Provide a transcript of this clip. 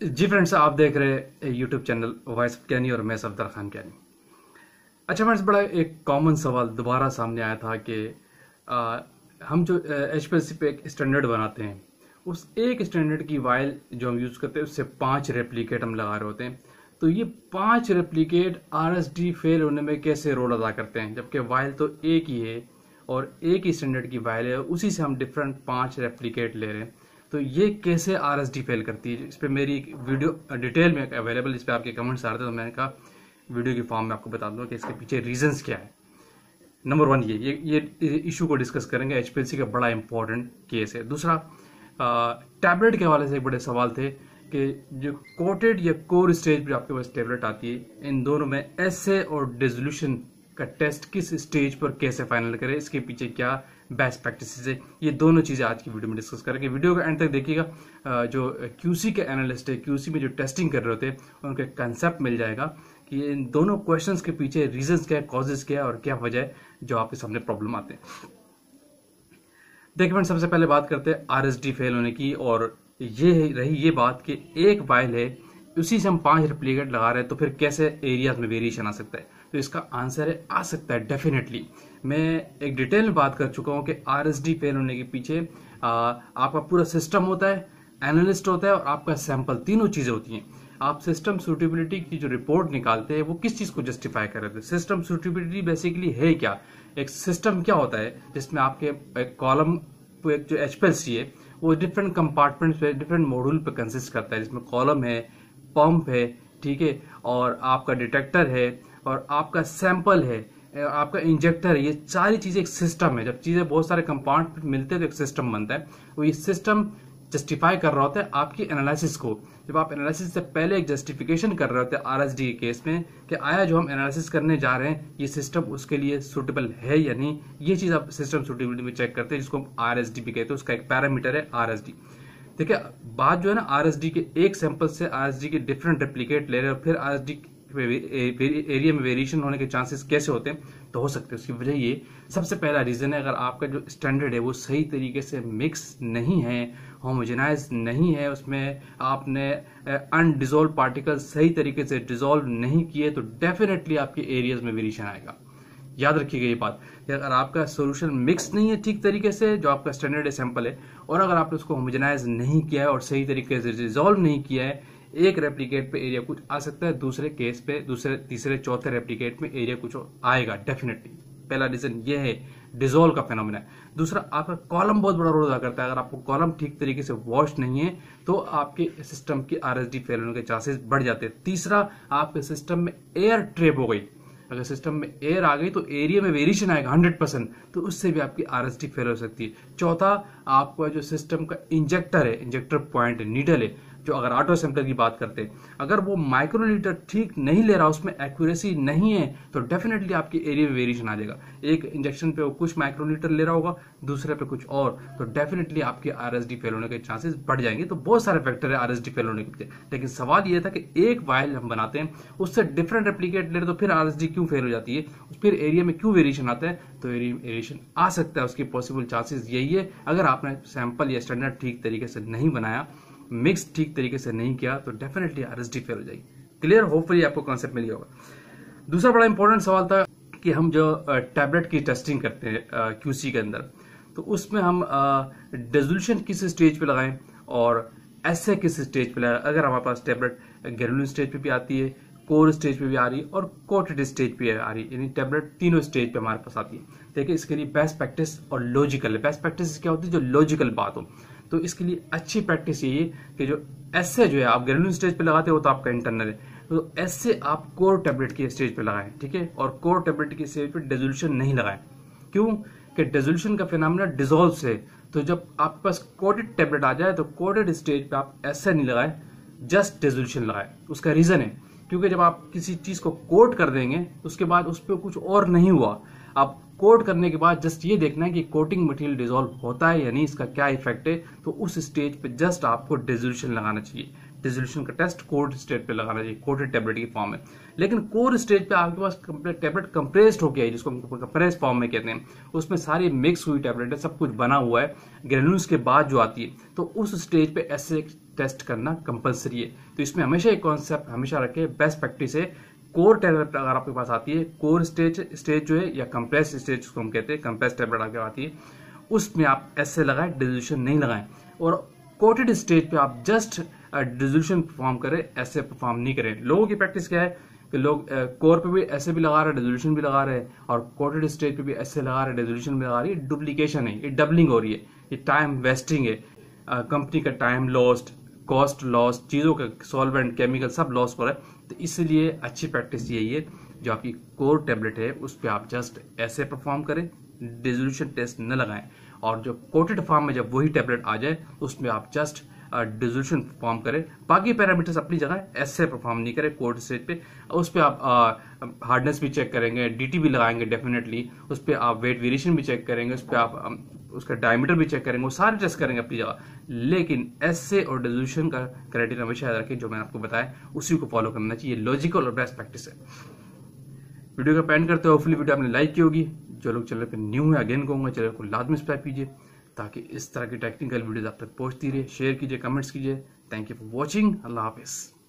जी friends, आप देख रहे हैं यूट्यूब चैनल वॉइस ऑफ कैनी और मैं सफदर खान कैनी। अच्छा फ्रेंड्स, बड़ा एक कॉमन सवाल दोबारा सामने आया था कि हम जो एचपीएलसी पे एक स्टैंडर्ड बनाते हैं, उस एक स्टैंडर्ड की वाइल जो हम यूज़ करते हैं उससे 5 रेप्लिकेट हम लगा रहे होते हैं। तो ये 5 रेप्लिकेट आरएसडी फेल होने में कैसे रोल अदा करते हैं, जबकि वाइल तो एक ही है और एक ही स्टैंडर्ड की वाइल है, उसी से हम डिफरेंट 5 रेप्लिकेट ले रहे हैं। तो ये कैसे आरएसडी फेल करती है, इस पर मेरी वीडियो डिटेल में अवेलेबल, इस पर आपके कमेंट्स आ रहे थे, तो मैंने कहा वीडियो की फॉर्म में आपको बता दूंगा कि इसके पीछे रीजंस क्या है। नंबर 1 ये इशू को डिस्कस करेंगे। एचपीएलसी का बड़ा इंपॉर्टेंट केस है। दूसरा, टैबलेट के हवाले से एक बड़े सवाल थे कि जो कोटेड या कोर स्टेज पर आपके पास टैबलेट आती है, इन दोनों में एसे और डिसोल्यूशन का टेस्ट किस स्टेज पर कैसे फाइनल करें, इसके पीछे क्या बेस्ट प्रैक्टिसेस है, ये दोनों चीजें आज की वीडियो में डिस्कस करेंगे। वीडियो का एंड तक देखिएगा। जो क्यूसी के एनालिस्ट है, क्यूसी में जो टेस्टिंग कर रहे होते हैं, उनके कंसेप्ट मिल जाएगा कि इन दोनों क्वेश्चंस के पीछे रीजंस क्या है, कॉजेज क्या है और क्या वजह है जो आपके सामने प्रॉब्लम आते हैं। देखिए फ्रेंड, सबसे पहले बात करते हैं आरएसडी फेल होने की, और ये रही ये बात कि एक वाइल है, उसी से हम 5 रेप्लिकेट लगा रहे हैं, तो फिर कैसे एरियाज में वेरिएशन आ सकता है। तो इसका आंसर है आ सकता है डेफिनेटली। मैं एक डिटेल में बात कर चुका हूं कि आरएसडी फेल होने के पीछे आपका पूरा सिस्टम होता है, एनालिस्ट होता है और आपका सैंपल, तीनों चीजें होती हैं। आप सिस्टम सूटेबिलिटी की जो रिपोर्ट निकालते हैं वो किस चीज को जस्टिफाई कर रहे थे। सिस्टम सूटेबिलिटी बेसिकली है क्या, एक सिस्टम क्या होता है जिसमें आपके एक कॉलम, एक जो एचपीएलसी है वो डिफरेंट कंपार्टमेंट्स पे, डिफरेंट मॉड्यूल पे कंसिस्ट करता है, जिसमें कॉलम है, पंप है, ठीक है, और आपका डिटेक्टर है और आपका सैंपल है, आपका इंजेक्टर है। ये सारी चीजें एक सिस्टम है। जब चीजें बहुत सारे कंपार्टमेंट मिलते हैं तो एक सिस्टम बनता है। वो ये सिस्टम जस्टिफाई कर रहा होता है आपकी एनालिसिस को। जब आप एनालिसिस से पहले एक जस्टिफिकेशन कर रहे होते हैं आरएसडी के केस में कि आया जो हम एनालिसिस करने जा रहे हैं ये सिस्टम उसके लिए सुटेबल है या नहीं, ये चीज आप सिस्टम सुटेबिलिटी में चेक करते हैं, जिसको हम आरएसडी भी कहते हैं। उसका एक पैरामीटर है आरएसडी। देखिए, बात जो है ना, आरएसडी के एक सैंपल से आरएसडी के डिफरेंट रेप्लिकेट ले रहे हैं, फिर आरएसडी एरिया में वेरिएशन होने के चांसेस कैसे होते हैं, तो हो सकते हैं। उसकी वजह ये सबसे पहला रीजन है, अगर आपका जो स्टैंडर्ड है वो सही तरीके से मिक्स नहीं है, होमोजेनाइज नहीं है, उसमें आपने अनडिजोल्व पार्टिकल सही तरीके से डिजोल्व नहीं किए, तो डेफिनेटली आपके एरियाज में वेरिएशन आएगा। याद रखिएगा ये बात कि अगर आपका सोल्यूशन मिक्स नहीं है ठीक तरीके से, जो आपका स्टैंडर्ड सैंपल है, और अगर आपने उसको होमोजेनाइज नहीं किया है और सही तरीके से डिजोल्व नहीं किया है, एक रेप्लिकेट पे एरिया कुछ आ सकता है, दूसरे केस पे, दूसरे तीसरे चौथे रेप्लिकेट में एरिया कुछ आएगा डेफिनेटली। पहला रीजन ये है, डिजोल्व का फेनोमेना है। दूसरा, आपका कॉलम बहुत बड़ा रोल अदा करता है। अगर आपको कॉलम ठीक तरीके से वॉश नहीं है तो आपके सिस्टम की आरएसडी फेल होने के चांसेस बढ़ जाते हैं। तीसरा, आपके सिस्टम में एयर ट्रैप हो गई। अगर सिस्टम में एयर आ गई तो एरिया में वेरिएशन आएगा 100%, तो उससे भी आपकी आरएसडी फेल हो सकती है। चौथा, आपका जो सिस्टम का इंजेक्टर है, इंजेक्टर पॉइंट नीडल है, जो अगर ऑटो सैंपलर की बात करते हैं, अगर वो माइक्रोलीटर ठीक नहीं ले रहा, उसमें एक्यूरेसी नहीं है, तो डेफिनेटली आपकी एरिया में वेरिएशन आ जाएगा। एक इंजेक्शन पे वो कुछ माइक्रोलीटर ले रहा होगा, दूसरे पे कुछ और, तो डेफिनेटली आपकी आरएसडी फेल होने के चांसेस बढ़ जाएंगे। तो बहुत सारे फैक्टर है आरएसडी फेल होने के पीछे, लेकिन सवाल ये था कि एक वाइल हम बनाते हैं, उससे डिफरेंट रेप्लिकेट ले रहे, तो फिर आरएसडी क्यों फेल हो जाती है, फिर एरिया में क्यों वेरिएशन आता है। तो एरिया में वेरिएशन आ सकता है, उसकी पॉसिबल चांसेस यही है, अगर आपने सैंपल या स्टैंडर्ड ठीक तरीके से नहीं बनाया, मिक्स ठीक तरीके से नहीं किया, तो डेफिनेटली आरएसडी फेल हो जाएगी। क्लियर, होपफुली आपको कॉन्सेप्ट मिल गया होगा। दूसरा बड़ा इंपॉर्टेंट सवाल था कि हम जो टैबलेट की टेस्टिंग करते हैं क्यूसी के अंदर, तो उसमें हम डिसोल्यूशन किस स्टेज पे लगाएं और एसे किस स्टेज पे लगाएं। अगर हमारे पास टैबलेट ग्रेनुलर स्टेज पे भी आती है, कोर स्टेज पे भी आ रही है और कोटेड स्टेज पे आ रही है, यानी टैबलेट तीनों स्टेज पे हमारे पास आती है। देखिए, इसके लिए बेस्ट प्रैक्टिस और लॉजिकल है। बेस्ट प्रैक्टिस क्या होती है, जो लॉजिकल बात हो। तो इसके लिए अच्छी प्रैक्टिस यही है कि जो एसे जो है आप ग्रेनुलर स्टेज पे लगाते हो तो आपका इंटरनल है, तो एसे आप कोर टैबलेट की स्टेज पे लगाएं, ठीक है, और कोर टैबलेट की स्टेज पे डिसोल्यूशन नहीं लगाएं। क्यों कि डिसोल्यूशन का फिनोमेना डिसॉल्व से, तो जब आपके पास कोटेड टैबलेट आ जाए तो कोटेड स्टेज पे आप एसे नहीं लगाएं, जस्ट डिसोल्यूशन लगाएं। उसका रीजन है क्योंकि जब आप किसी चीज को कोट कर देंगे उसके बाद उस पर कुछ और नहीं हुआ, आप कोट करने के बाद जस्ट ये देखना है कि कोटिंग मटेरियल डिसॉल्व होता है या नहीं, इसका क्या इफेक्ट है, तो उस स्टेज पे जस्ट आपको डिसोल्यूशन लगाना चाहिए। डिसोल्यूशन का टेस्ट कोर स्टेज पे लगाना चाहिए, कोटेड टैबलेट की फॉर्म में। लेकिन कोर स्टेज पे आपके पास टैबलेट कंप्रेस्ड हो गया है, जिसको हम कंप्रेस फॉर्म में कहते हैं, उसमें सारी मिक्स हुई टैबलेट है, सब कुछ बना हुआ है, ग्रेन्यूल्स के बाद जो आती है, तो उस स्टेज पे ऐसे टेस्ट करना कंपलसरी है। तो इसमें हमेशा एक कॉन्सेप्ट हमेशा रखे, बेस्ट प्रैक्टिस है कोर टैबलेट अगर आपके पास आती है, कोर स्टेज जो है या कंप्रेस स्टेज जिसको हम कहते हैं, कंप्रेस टैबलेट आपके आती है, उसमें आप ऐसे लगाएं, डिजोल्यूशन नहीं लगाएं। और कोटेड स्टेज पे आप जस्ट डिजोल्यूशन परफॉर्म करें, ऐसे परफॉर्म नहीं करें। लोगों की प्रैक्टिस क्या है कि लोग कोर पे भी ऐसे भी लगा रहे हैं, डिजोल्यूशन भी लगा रहे हैं, और कोटेड स्टेज पे भी ऐसे लगा रहे हैं, डिजोल्यूशन भी लगा रही है। डुप्लीकेशन है, ये डबलिंग हो रही है, ये टाइम वेस्टिंग है, कंपनी का टाइम लॉस्ट, कॉस्ट लॉस, चीज़ों का सॉल्वेंट केमिकल सब लॉस हो रहा है। तो इसलिए अच्छी प्रैक्टिस यही है, जो आपकी कोर टैबलेट है उस पर आप जस्ट ऐसे परफॉर्म करें, डिजोल्यूशन टेस्ट न लगाएं। और जो कोटेड फॉर्म में जब वही टैबलेट आ जाए उसमें आप जस्ट डिजोल्यूशन परफॉर्म करें। बाकी पैरामीटर्स अपनी जगह, ऐसे परफॉर्म नहीं करें कोल्ड स्टेज पे। उस पर आप हार्डनेस भी चेक करेंगे, डीटी भी लगाएंगे डेफिनेटली, उस पर आप वेट वेरिएशन भी चेक करेंगे, उस पर आप उसका डायमीटर भी चेक करेंगे, वो सारे टेस्ट करेंगे अपनी जगह। लेकिन ऐसे और डिजोल्यूशन का क्राइटेरिया हमेशा याद रखें, जो मैंने आपको बताया उसी को फॉलो करना चाहिए। लॉजिकल और बेस्ट प्रैक्टिस है। वीडियो का पेंड करते हो, होपफुली वीडियो आपने लाइक की होगी। जो लोग चैनल पर न्यू है, अगेन कहूंगा चैनल को लाजमी सब्सक्राइब कीजिए, ताकि इस तरह की टेक्निकल वीडियोस आप तक पहुंचती रहे। शेयर कीजिए, कमेंट्स कीजिए। Thank you for watching. Allah Hafiz.